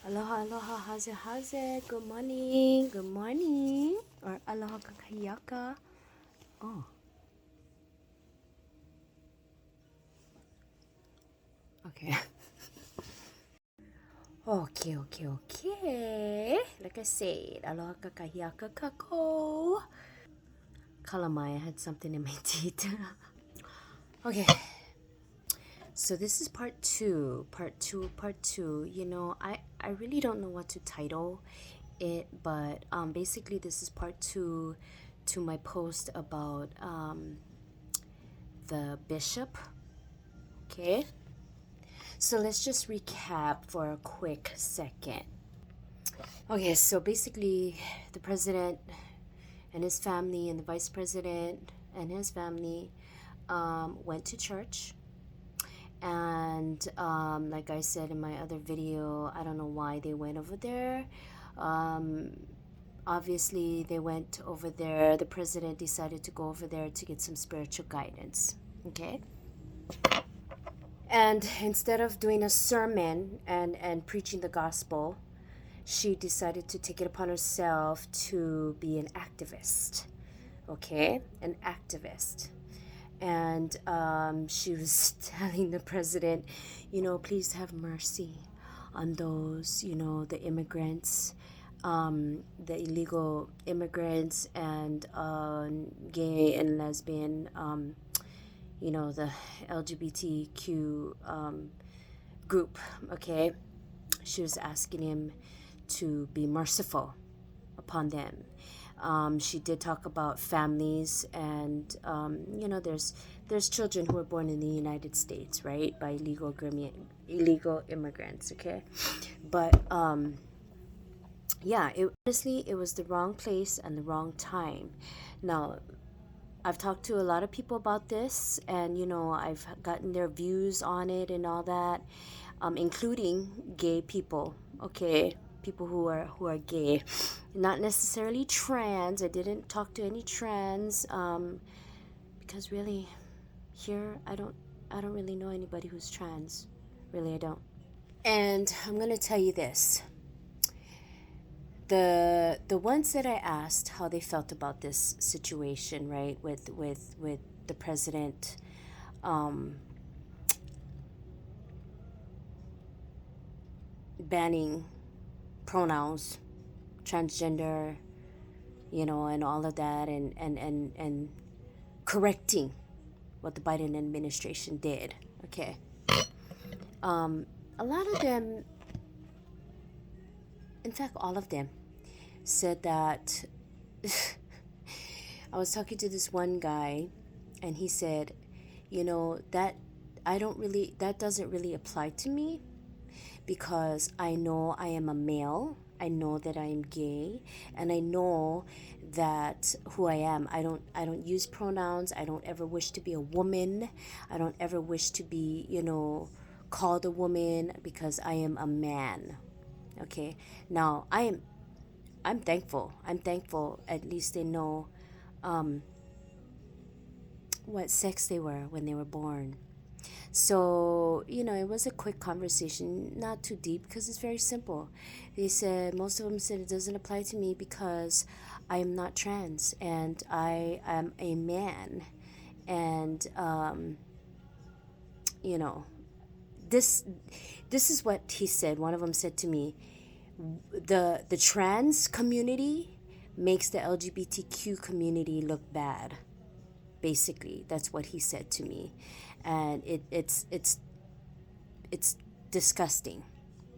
Aloha, aloha, how's it? Good morning, good morning. Or aloha kakayaka. Oh, okay. Okay. Like I said, aloha kakayaka kako. Kalamai, I had something in my teeth. Okay, so this is part two. Part two. I really don't know what to title it, but basically, this is part two to my post about the bishop. Okay, so let's just recap for a quick second. Okay, so basically, the president and his family, and the vice president and his family went to church. And like I said in my other video, I don't know why they went over there. Um, Obviously, they went over there. The president decided to go over there to get some spiritual guidance. Okay. And instead of doing a sermon and preaching the gospel, she decided to take it upon herself to be an activist. Okay? An activist. And she was telling the president, please have mercy on those, the immigrants, the illegal immigrants, and gay and lesbian, the LGBTQ group. Okay, she was asking him to be merciful upon them. She did talk about families, and there's children who are born in the United States, right, by illegal immigrants. Okay, but yeah, honestly, it was the wrong place and the wrong time. Now, I've talked to a lot of people about this, and I've gotten their views on it and all that, including gay people. Okay, people who are gay, not necessarily trans. I didn't talk to any trans, because really, here I don't really know anybody who's trans. Really, I don't. And I'm gonna tell you this: the ones that I asked how they felt about this situation, right, with the president, banning pronouns, transgender, and all of that, and correcting what the Biden administration did. Okay, a lot of them, in fact, all of them, said that. I was talking to this one guy, and he said, that that doesn't really apply to me, because I know I am a male. I know that I am gay, and I know that who I am. I don't use pronouns. I don't ever wish to be a woman. I don't ever wish to be, called a woman, because I am a man. Okay? Now, I'm thankful. I'm thankful at least they know what sex they were when they were born. So, it was a quick conversation, not too deep, because it's very simple. Most of them said it doesn't apply to me because I am not trans and I am a man. And, you know, this is what he said. One of them said to me, the trans community makes the LGBTQ community look bad. Basically, that's what he said to me, and it's disgusting.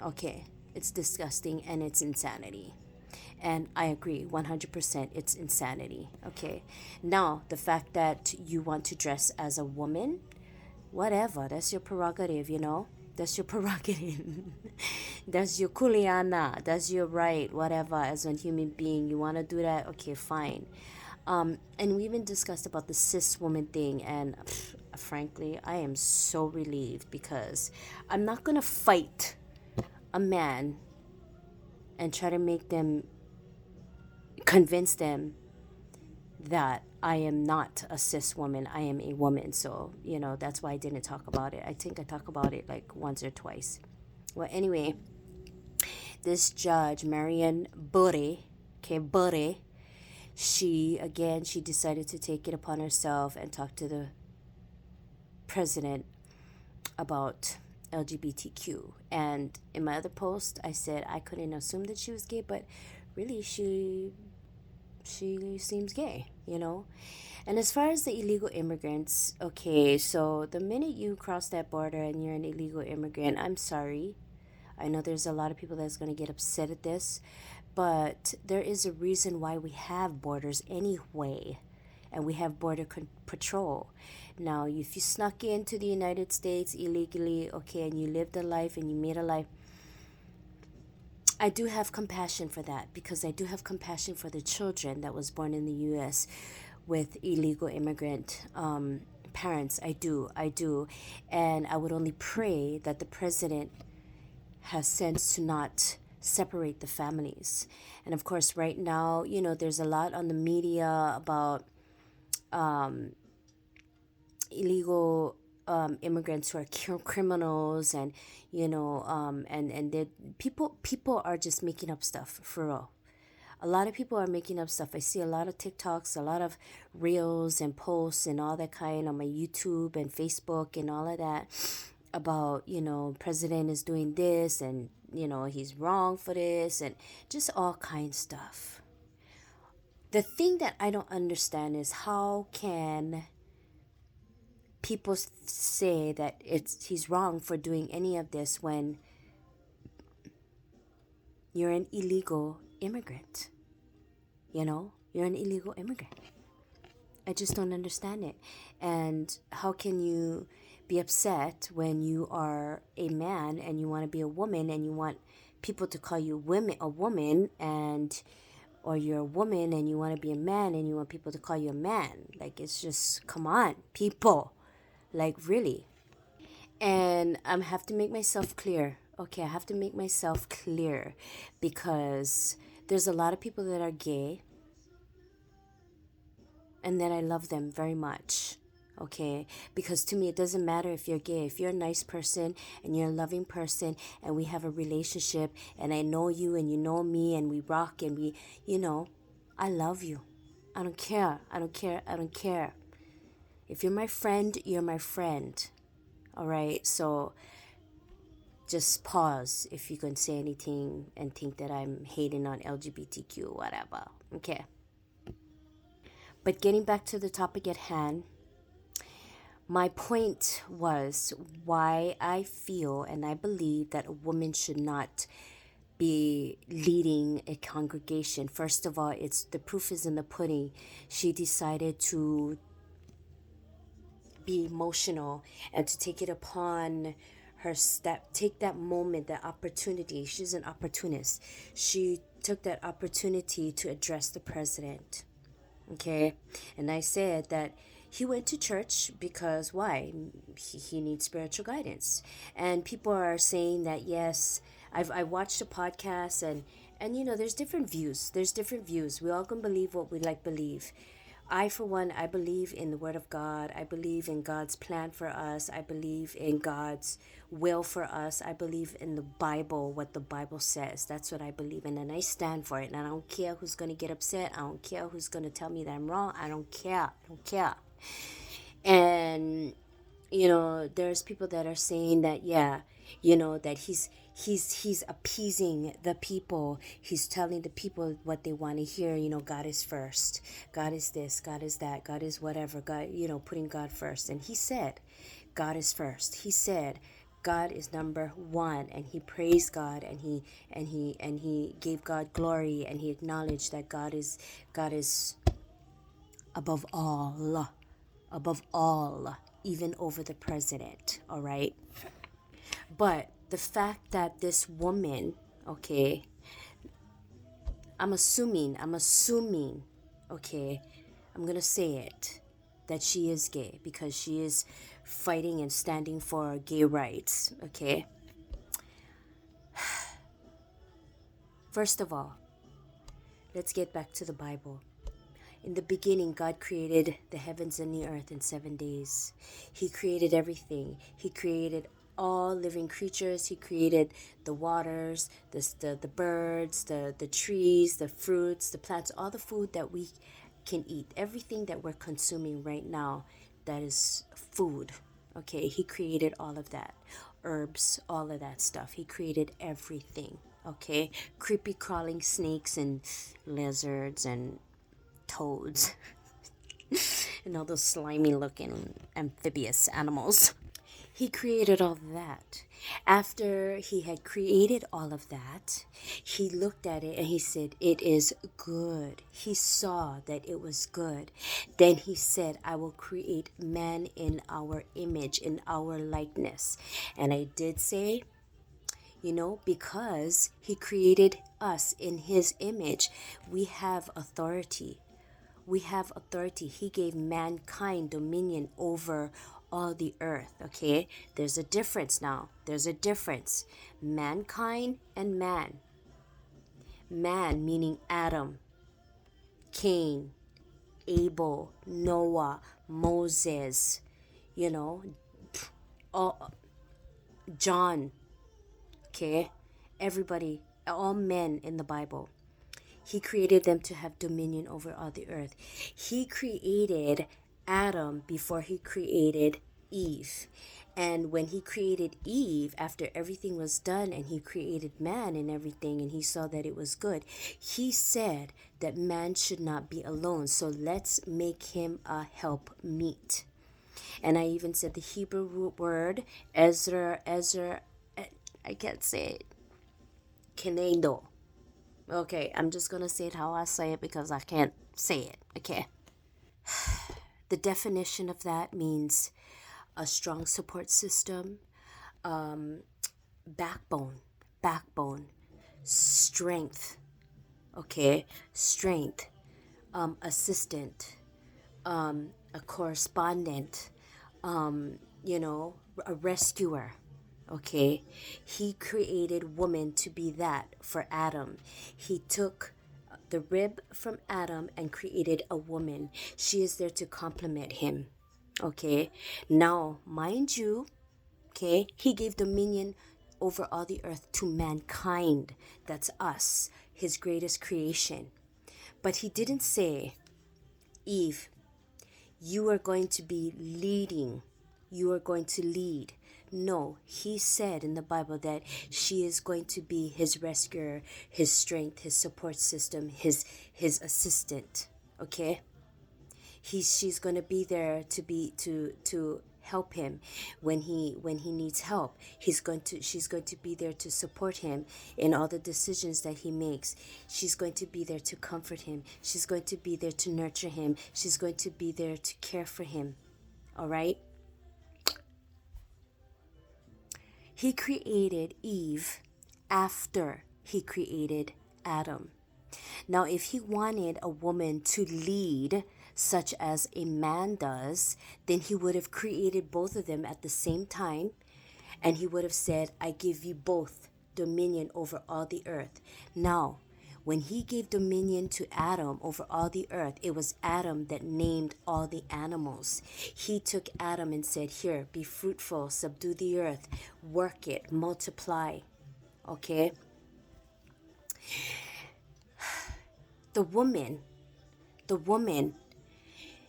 Okay, it's disgusting and it's insanity. And I agree 100%, it's insanity. Okay, now the fact that you want to dress as a woman, whatever, that's your prerogative. That's your prerogative. That's your kuleana. That's your right, whatever. As a human being, you want to do that, okay, fine. And we even discussed about the cis woman thing, and frankly, I am so relieved, because I'm not gonna fight a man and try to convince them that I am not a cis woman. I am a woman. So, that's why I didn't talk about it. I think I talked about it like once or twice. Well, anyway, this judge, Marian Bure, okay, Bure, she decided to take it upon herself and talk to the president about LGBTQ. And in my other post, I said I couldn't assume that she was gay, but really she seems gay, you know. And as far as the illegal immigrants, okay, so the minute you cross that border and you're an illegal immigrant, I'm sorry. I know there's a lot of people that's going to get upset at this, but there is a reason why we have borders anyway, and we have border patrol. Now, if you snuck into the United States illegally, okay, and you lived a life and you made a life, I do have compassion for that, because I do have compassion for the children that was born in the U.S. with illegal immigrant parents. I do. And I would only pray that the president has sense to not separate the families. And of course, right now, you know, there's a lot on the media about illegal immigrants who are criminals, and you know, and people are just making up stuff for real. A lot of people are making up stuff. I see a lot of TikToks, a lot of reels and posts and all that kind on my YouTube and Facebook and all of that about, you know, president is doing this and, you know, he's wrong for this and just all kinds of stuff. The thing that I don't understand is how can people say that he's wrong for doing any of this when you're an illegal immigrant. You know, you're an illegal immigrant. I just don't understand it. And how can you be upset when you are a man and you want to be a woman and you want people to call you a woman, and or you're a woman and you want to be a man and you want people to call you a man? Like, it's just, come on, people. Like, really. And I have to make myself clear. Okay, I have to make myself clear, because there's a lot of people that are gay and that I love them very much. Okay, because to me it doesn't matter if you're gay. If you're a nice person and you're a loving person and we have a relationship and I know you and you know me and we rock and we, you know, I love you. I don't care. If you're my friend, you're my friend. All right, so just pause if you can say anything and think that I'm hating on LGBTQ, whatever. Okay. But getting back to the topic at hand, my point was why I feel and I believe that a woman should not be leading a congregation. First of all, it's the proof is in the pudding. She decided to be emotional and to take it upon her step, take that moment, that opportunity. She's an opportunist. She took that opportunity to address the president. Okay, and I said that he went to church because why? He needs spiritual guidance. And people are saying that yes, I watched a podcast, and you know, there's different views. We all can believe what we like believe. I, for one, I believe in the Word of God. I believe in God's plan for us. I believe in God's will for us. I believe in the Bible, what the Bible says. That's what I believe in, and I stand for it. And I don't care who's going to get upset. I don't care who's going to tell me that I'm wrong. I don't care. And you know, there's people that are saying that, yeah, you know, that he's appeasing the people. He's telling the people what they want to hear. You know, God is first. God is this. God is that. God is whatever. God, you know, putting God first. And he said, God is first. He said, God is number one, and he praised God, and he gave God glory, and he acknowledged that God is above all, even over the president. All right. But the fact that this woman, okay, I'm assuming, okay, I'm going to say it, that she is gay because she is fighting and standing for gay rights, okay? First of all, let's get back to the Bible. In the beginning, God created the heavens and the earth in 7 days. He created everything. He created all living creatures. He created the waters, the birds, the trees, the fruits, the plants, all the food that we can eat. Everything that we're consuming right now, that is food. Okay, he created all of that. Herbs, all of that stuff. He created everything. Okay, creepy crawling snakes and lizards and toads and all those slimy looking amphibious animals. He created all that. After he had created all of that, he looked at it and he said, "It is good." He saw that it was good. Then he said, "I will create man in our image, in our likeness." And I did say, because he created us in his image, we have authority. We have authority. He gave mankind dominion over all the earth. Okay, there's a difference now. There's a difference. Mankind and man. Man meaning Adam, Cain, Abel, Noah, Moses, all, John. Okay, everybody, all men in the Bible. He created them to have dominion over all the earth. He created Adam before he created Eve. And when he created Eve, after everything was done and he created man and everything, and he saw that it was good, he said that man should not be alone. So let's make him a help meet. And I even said the Hebrew word, Ezra, I can't say it, Kenendo. Okay, I'm just going to say it how I say it because I can't say it, okay? The definition of that means a strong support system, backbone, strength, okay? Strength, assistant, a correspondent, a rescuer. Okay, he created woman to be that for Adam. He took the rib from Adam and created a woman. She is there to complement him. Okay, now mind you, okay, he gave dominion over all the earth to mankind. That's us, his greatest creation. But he didn't say, Eve, you are going to be leading. You are going to lead. No, he said in the Bible that she is going to be his rescuer, his strength, his support system, his assistant. Okay? She's going to be there to help him when he needs help. She's going to be there to support him in all the decisions that he makes. She's going to be there to comfort him. She's going to be there to nurture him. She's going to be there to care for him. All right? He created Eve after he created Adam. Now, if he wanted a woman to lead, such as a man does, then he would have created both of them at the same time, and he would have said, I give you both dominion over all the earth. Now, when he gave dominion to Adam over all the earth, it was Adam that named all the animals. He took Adam and said, here, be fruitful, subdue the earth, work it, multiply. Okay? The woman,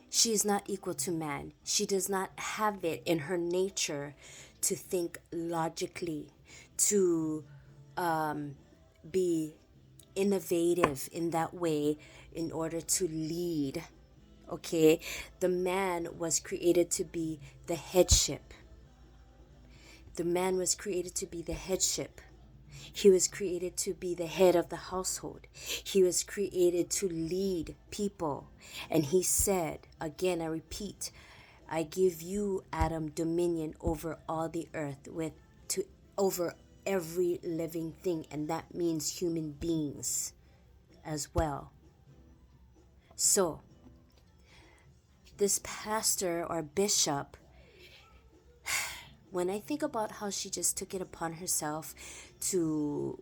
she is not equal to man. She does not have it in her nature to think logically, to be innovative in that way in order to lead. Okay, the man was created to be the headship. The man was created to be the headship. He was created to be the head of the household. He was created to lead people. And he said, again, I repeat, I give you, Adam, dominion over all the earth, over every living thing, and that means human beings as well. So, this pastor or bishop, when I think about how she just took it upon herself to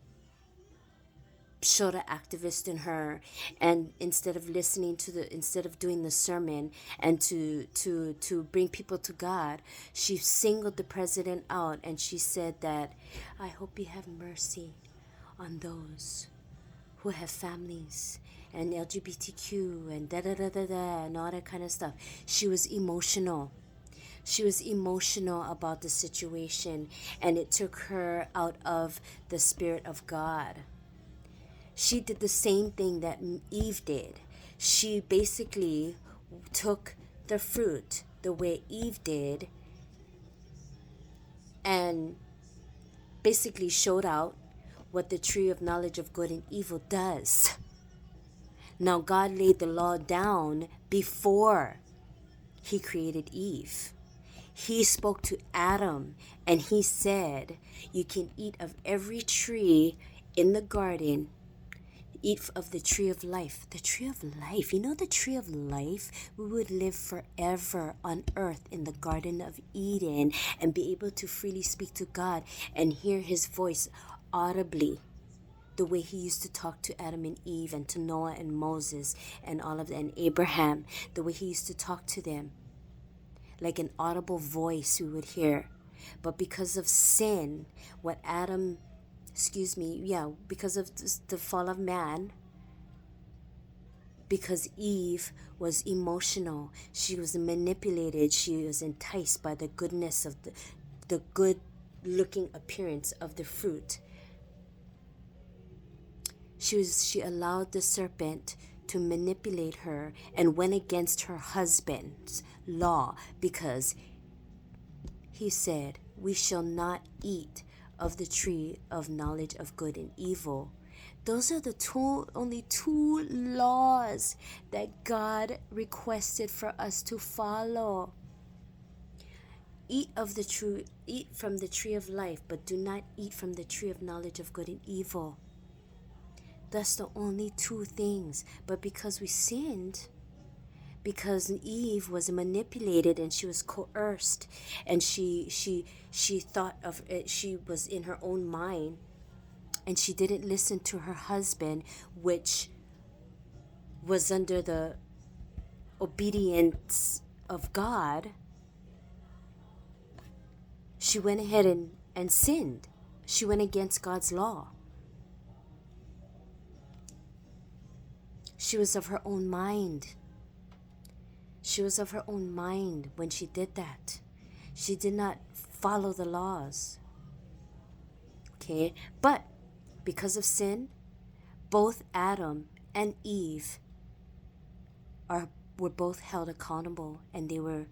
showed an activist in her, and instead of instead of doing the sermon and to bring people to God, she singled the president out, and she said that, I hope you have mercy on those who have families and LGBTQ and da da da da da and all that kind of stuff. She was emotional. She was emotional about the situation, and it took her out of the Spirit of God. She did the same thing that Eve did. She basically took the fruit the way Eve did and basically showed out what the tree of knowledge of good and evil does. Now, God laid the law down before he created Eve. He spoke to Adam and he said, you can eat of every tree in the garden. Eat of the tree of life. The tree of life. You know the tree of life? We would live forever on earth in the Garden of Eden and be able to freely speak to God and hear his voice audibly. The way he used to talk to Adam and Eve and to Noah and Moses and all of them, and Abraham. The way he used to talk to them. Like an audible voice we would hear. But because of sin, because of the fall of man, because Eve was emotional, she was manipulated, she was enticed by the goodness of the good looking appearance of the fruit. She allowed the serpent to manipulate her and went against her husband's law, because he said, we shall not eat of the tree of knowledge of good and evil. Those are the only two laws that God requested for us to follow. Eat from the tree of life, but do not eat from the tree of knowledge of good and evil. That's the only two things. But because we sinned, because Eve was manipulated and she was coerced, and she thought of it, she was in her own mind, and she didn't listen to her husband, which was under the obedience of God. She went ahead and sinned. She went against God's law. She was of her own mind. She was of her own mind when she did that. She did not follow the laws. Okay? But because of sin, both Adam and Eve were both held accountable, and they were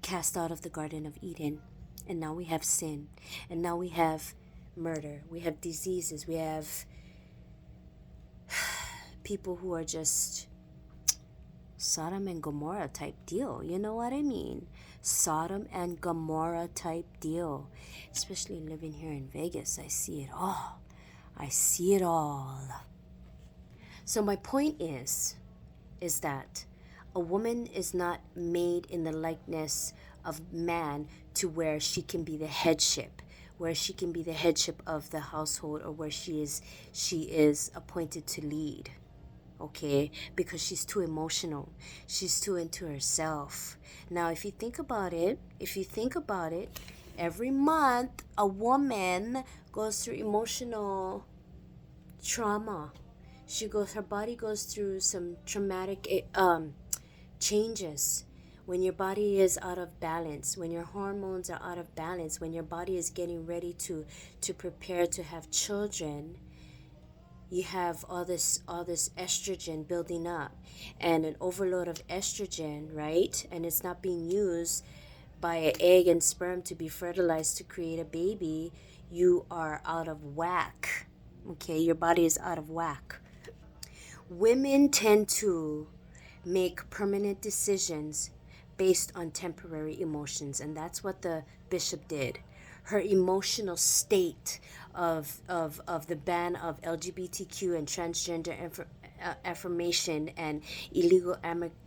cast out of the Garden of Eden. And now we have sin. And now we have murder. We have diseases. We have people who are just Sodom and Gomorrah type deal. You know what I mean? Sodom and Gomorrah type deal. Especially living here in Vegas, I see it all. I see it all. So my point is that a woman is not made in the likeness of man to where she can be the headship, where she can be the headship of the household, or where she is appointed to lead. Okay, because she's too emotional. She's too into herself. Now, if you think about it, every month a woman goes through emotional trauma. Her body goes through some traumatic changes. When your body is out of balance, when your hormones are out of balance, when your body is getting ready to prepare to have children, you have all this estrogen building up, and an overload of estrogen, right? And it's not being used by an egg and sperm to be fertilized to create a baby. You are out of whack. Okay, your body is out of whack. Women tend to make permanent decisions based on temporary emotions, and that's what the bishop did. Her emotional state of the ban of LGBTQ and transgender affirmation and illegal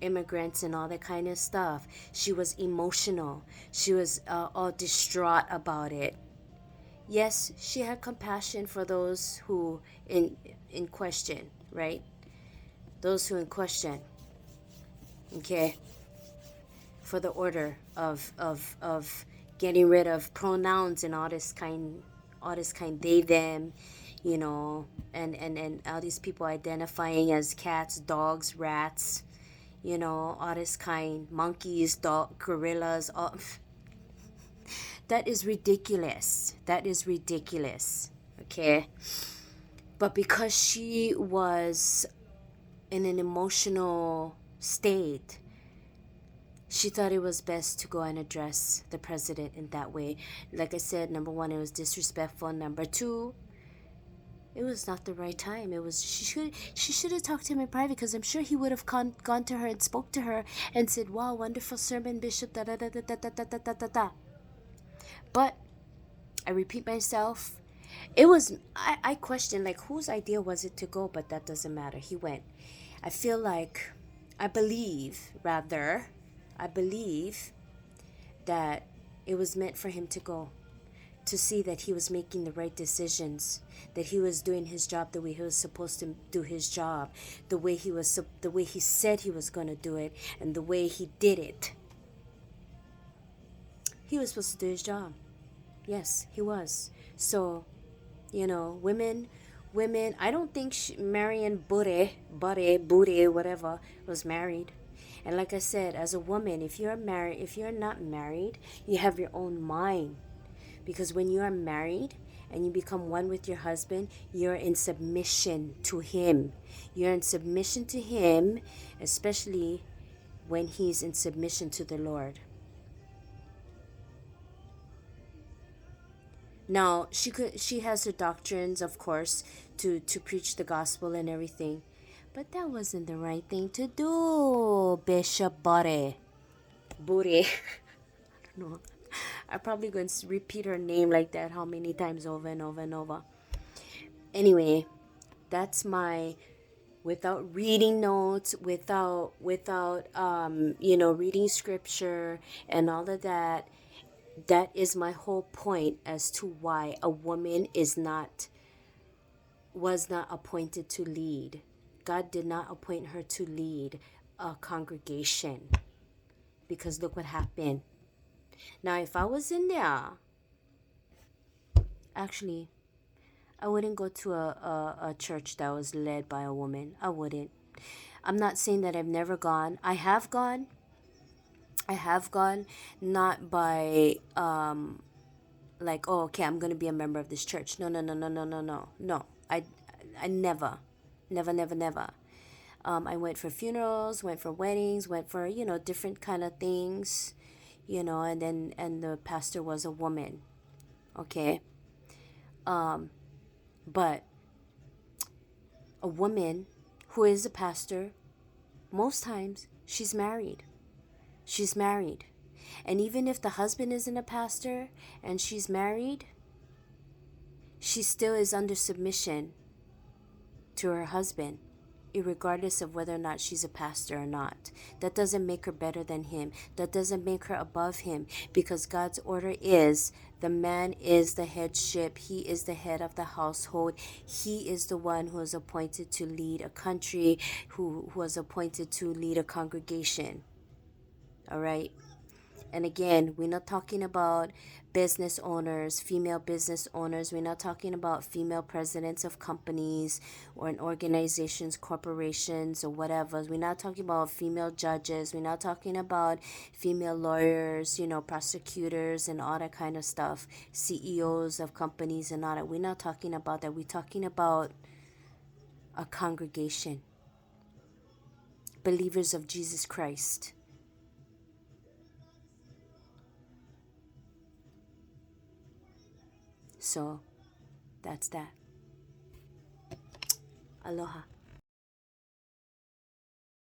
immigrants and all that kind of stuff. She was emotional. She was all distraught about it. Yes, she had compassion for those who in question, right? Those who in question, okay, for the order of getting rid of pronouns and all this kind they them, you know, and all these people identifying as cats, dogs, rats, you know, all this kind, monkeys, dog, gorillas, all. That is ridiculous. That is ridiculous. Okay. But because she was in an emotional state, she thought it was best to go and address the president in that way. Like I said, number one, it was disrespectful. Number two, it was not the right time. It was she should have talked to him in private, because I'm sure he would have gone to her and spoke to her and said, "Wow, wonderful sermon, Bishop." Da da da da da da da da da da. But I repeat myself. It was I questioned, like, whose idea was it to go, but that doesn't matter. He went. I feel like I believe that it was meant for him to go, to see that he was making the right decisions, that he was doing his job the way he was supposed to do his job, the way he said he was going to do it, and the way he did it. He was supposed to do his job. Yes, he was. So, you know, women, I don't think Marion Bure, whatever, was married. And like I said, as a woman, if you're not married, you have your own mind. Because when you are married and you become one with your husband, you're in submission to him. You're in submission to him, especially when he's in submission to the Lord. Now, she has her doctrines, of course, to preach the gospel and everything. But that wasn't the right thing to do, Bishop Bure. I don't know. I'm probably going to repeat her name like that how many times over and over and over. Anyway, that's my, without reading notes, without reading scripture and all of that. That is my whole point as to why a woman was not appointed to lead. God did not appoint her to lead a congregation, because look what happened. Now, if I was in there, actually, I wouldn't go to a church that was led by a woman. I wouldn't. I'm not saying that I've never gone. I have gone, not by like, oh, okay, I'm gonna be a member of this church. No. I never. I went for funerals, went for weddings, went for, different kind of things, and the pastor was a woman. Okay. But a woman who is a pastor, most times she's married. And even if the husband isn't a pastor and she's married, she still is under submission to her husband, regardless of whether or not she's a pastor or not. That doesn't make her better than him. That doesn't make her above him, because God's order is the man is the headship. He is the head of the household. He is the one who is appointed to lead a country, who was appointed to lead a congregation. All right? And again, we're not talking about business owners, female business owners. We're not talking about female presidents of companies or in organizations, corporations, or whatever. We're not talking about female judges. We're not talking about female lawyers, prosecutors and all that kind of stuff, CEOs of companies and all that. We're not talking about that. We're talking about a congregation, believers of Jesus Christ. So, that's that. Aloha.